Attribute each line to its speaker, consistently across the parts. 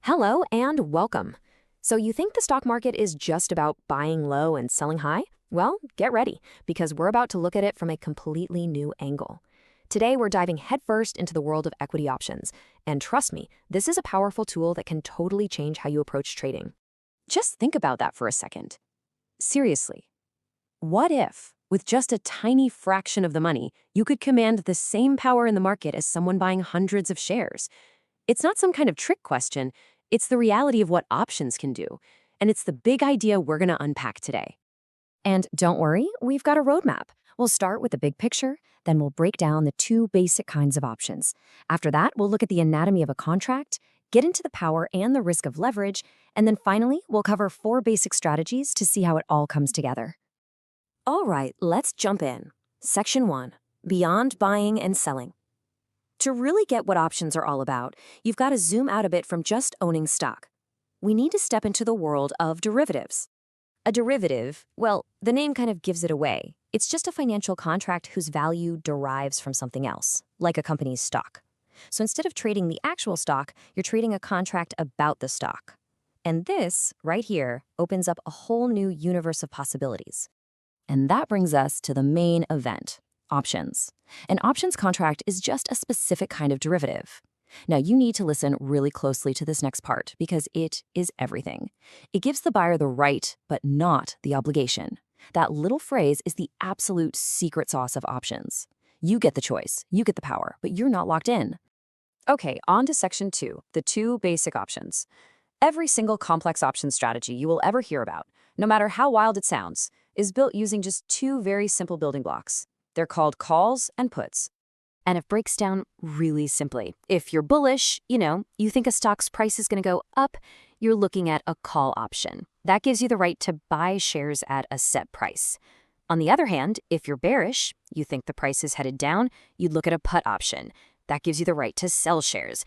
Speaker 1: Hello and welcome. So you think the stock market is just about buying low and selling high? Well, get ready, because we're about to look at it from a completely new angle. Today, we're diving headfirst into the world of equity options. And trust me, this is a powerful tool that can totally change how you approach trading.
Speaker 2: Just think about that for a second. Seriously, what if, with just a tiny fraction of the money, you could command the same power in the market as someone buying hundreds of shares? It's not some kind of trick question. It's the reality of what options can do. And it's the big idea we're going to unpack today.
Speaker 1: And don't worry, we've got a roadmap. We'll start with the big picture, then we'll break down the two basic kinds of options. After that, we'll look at the anatomy of a contract, get into the power and the risk of leverage, and then finally, we'll cover 4 basic strategies to see how it all comes together. All right, let's jump in. Section 1, Beyond Buying and Selling. To really get what options are all about, you've got to zoom out a bit from just owning stock. We need to step into the world of derivatives. A derivative, well, the name kind of gives it away. It's just a financial contract whose value derives from something else, like a company's stock. So instead of trading the actual stock, you're trading a contract about the stock. And this, right here, opens up a whole new universe of possibilities. And that brings us to the main event. Options. An options contract is just a specific kind of derivative. Now, you need to listen really closely to this next part because it is everything. It gives the buyer the right, but not the obligation. That little phrase is the absolute secret sauce of options. You get the choice, you get the power, but you're not locked in.
Speaker 2: Okay, on to Section 2, the 2 basic options. Every single complex option strategy you will ever hear about, no matter how wild it sounds, is built using just 2 very simple building blocks. They're called calls and puts. And it breaks down really simply. If you're bullish, you think a stock's price is going to go up, you're looking at a call option. That gives you the right to buy shares at a set price. On the other hand, if you're bearish, you think the price is headed down, you'd look at a put option. That gives you the right to sell shares.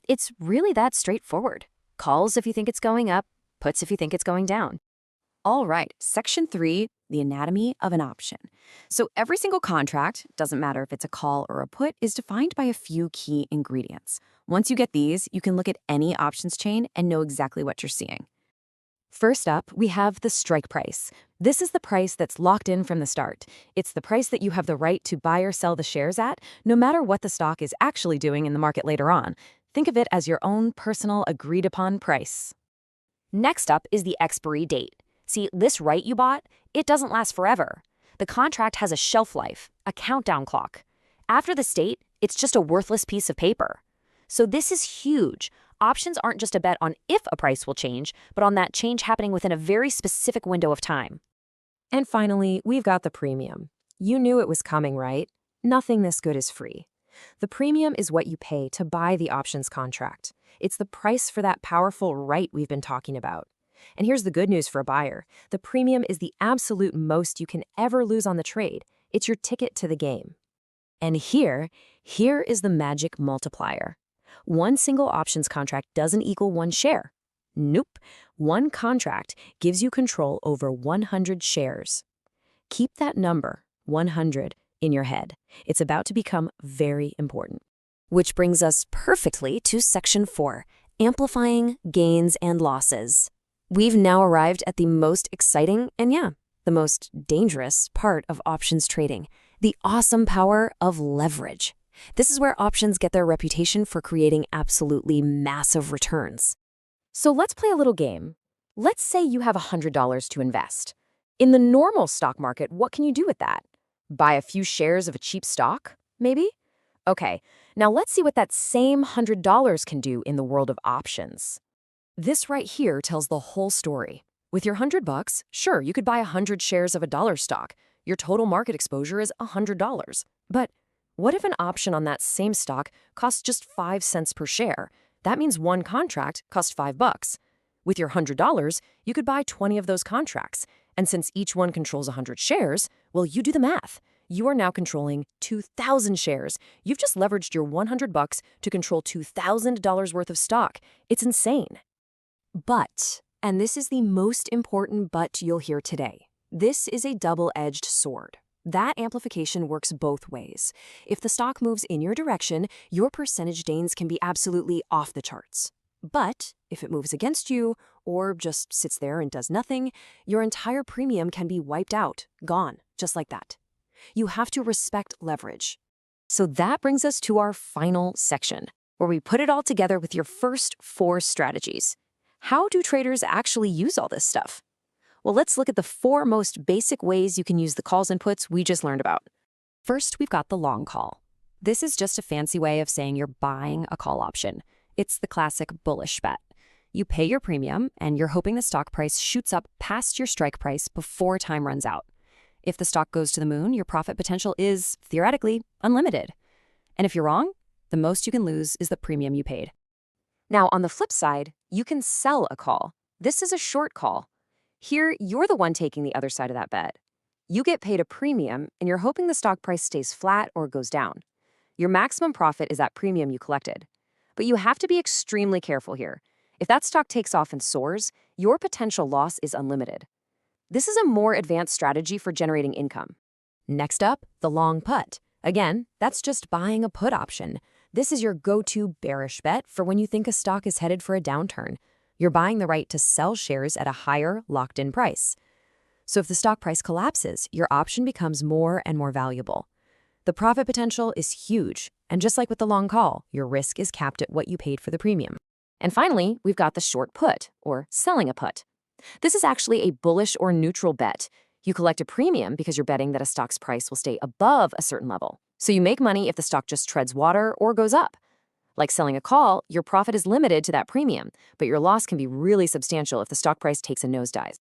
Speaker 2: It's really that straightforward. Calls if you think it's going up, puts if you think it's going down. All right, Section 3, the anatomy of an option. So every single contract, doesn't matter if it's a call or a put, is defined by a few key ingredients. Once you get these, you can look at any options chain and know exactly what you're seeing. First up, we have the strike price. This is the price that's locked in from the start. It's the price that you have the right to buy or sell the shares at, no matter what the stock is actually doing in the market later on. Think of it as your own personal agreed-upon price. Next up is the expiry date. See, this right you bought, it doesn't last forever. The contract has a shelf life, a countdown clock. After the date, it's just a worthless piece of paper. So this is huge. Options aren't just a bet on if a price will change, but on that change happening within a very specific window of time.
Speaker 1: And finally, we've got the premium. You knew it was coming, right? Nothing this good is free. The premium is what you pay to buy the options contract. It's the price for that powerful right we've been talking about. And here's the good news for a buyer. The premium is the absolute most you can ever lose on the trade. It's your ticket to the game. And here is the magic multiplier. One single options contract doesn't equal 1 share. Nope. One contract gives you control over 100 shares. Keep that number, 100, in your head. It's about to become very important. Which brings us perfectly to Section 4, Amplifying Gains and Losses. We've now arrived at the most exciting and, the most dangerous part of options trading, the awesome power of leverage. This is where options get their reputation for creating absolutely massive returns. So let's play a little game. Let's say you have $100 to invest. In the normal stock market, what can you do with that? Buy a few shares of a cheap stock, maybe? Okay, now let's see what that same $100 can do in the world of options. This right here tells the whole story. With your $100, sure, you could buy 100 shares of a dollar stock. Your total market exposure is $100. But what if an option on that same stock costs just 5 cents per share? That means one contract costs $5. With your $100, you could buy 20 of those contracts. And since each one controls 100 shares, well, you do the math. You are now controlling 2,000 shares. You've just leveraged your $100 to control $2,000 worth of stock. It's insane. But, and this is the most important but you'll hear today, this is a double-edged sword. That amplification works both ways. If the stock moves in your direction, your percentage gains can be absolutely off the charts. But if it moves against you, or just sits there and does nothing, your entire premium can be wiped out, gone, just like that. You have to respect leverage. So that brings us to our final section, where we put it all together with your first 4 strategies. How do traders actually use all this stuff? Well, let's look at the 4 most basic ways you can use the calls and puts we just learned about. First, we've got the long call. This is just a fancy way of saying you're buying a call option. It's the classic bullish bet. You pay your premium, and you're hoping the stock price shoots up past your strike price before time runs out. If the stock goes to the moon, your profit potential is, theoretically, unlimited. And if you're wrong, the most you can lose is the premium you paid. Now, on the flip side, you can sell a call. This is a short call. Here, you're the one taking the other side of that bet. You get paid a premium, and you're hoping the stock price stays flat or goes down. Your maximum profit is that premium you collected. But you have to be extremely careful here. If that stock takes off and soars, your potential loss is unlimited. This is a more advanced strategy for generating income. Next up, the long put. Again, that's just buying a put option. This is your go-to bearish bet for when you think a stock is headed for a downturn. You're buying the right to sell shares at a higher, locked-in price. So if the stock price collapses, your option becomes more and more valuable. The profit potential is huge, and just like with the long call, your risk is capped at what you paid for the premium. And finally, we've got the short put, or selling a put. This is actually a bullish or neutral bet. You collect a premium because you're betting that a stock's price will stay above a certain level. So you make money if the stock just treads water or goes up. Like selling a call, your profit is limited to that premium, but your loss can be really substantial if the stock price takes a nosedive.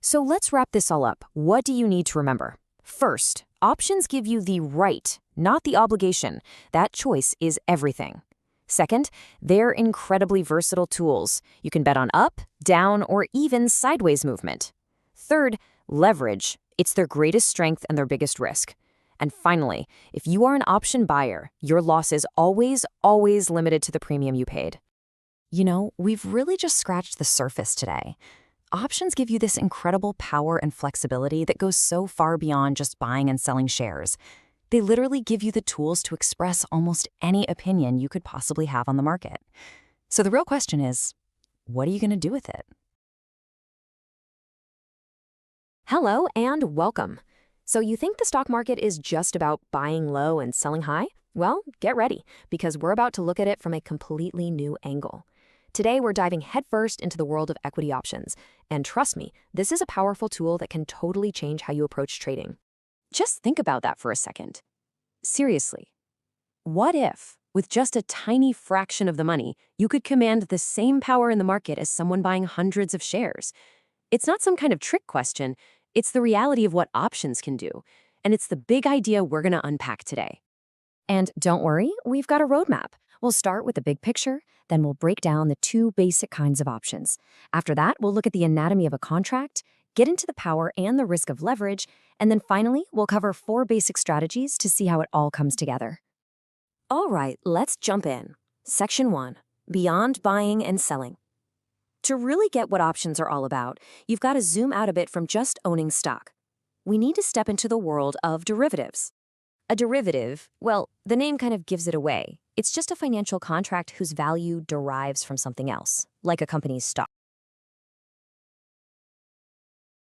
Speaker 1: So let's wrap this all up. What do you need to remember? First, options give you the right, not the obligation. That choice is everything. Second, they're incredibly versatile tools. You can bet on up, down, or even sideways movement. Third, leverage. It's their greatest strength and their biggest risk. And finally, if you are an option buyer, your loss is always limited to the premium you paid. You know, we've really just scratched the surface today. Options give you this incredible power and flexibility that goes so far beyond just buying and selling shares. They literally give you the tools to express almost any opinion you could possibly have on the market. So the real question is, what are you going to do with it? Hello and welcome. So you think the stock market is just about buying low and selling high? Well, get ready, because we're about to look at it from a completely new angle. Today, we're diving headfirst into the world of equity options. And trust me, this is a powerful tool that can totally change how you approach trading. Just think about that for a second. Seriously, what if, with just a tiny fraction of the money, you could command the same power in the market as someone buying hundreds of shares? It's not some kind of trick question. It's the reality of what options can do. And it's the big idea we're going to unpack today. And don't worry, we've got a roadmap. We'll start with the big picture, then we'll break down the 2 basic kinds of options. After that, we'll look at the anatomy of a contract, get into the power and the risk of leverage, and then finally, we'll cover 4 basic strategies to see how it all comes together. All right, let's jump in. Section 1, Beyond Buying and Selling. To really get what options are all about, you've got to zoom out a bit from just owning stock. We need to step into the world of derivatives. A derivative, well, the name kind of gives it away. It's just a financial contract whose value derives from something else, like a company's stock.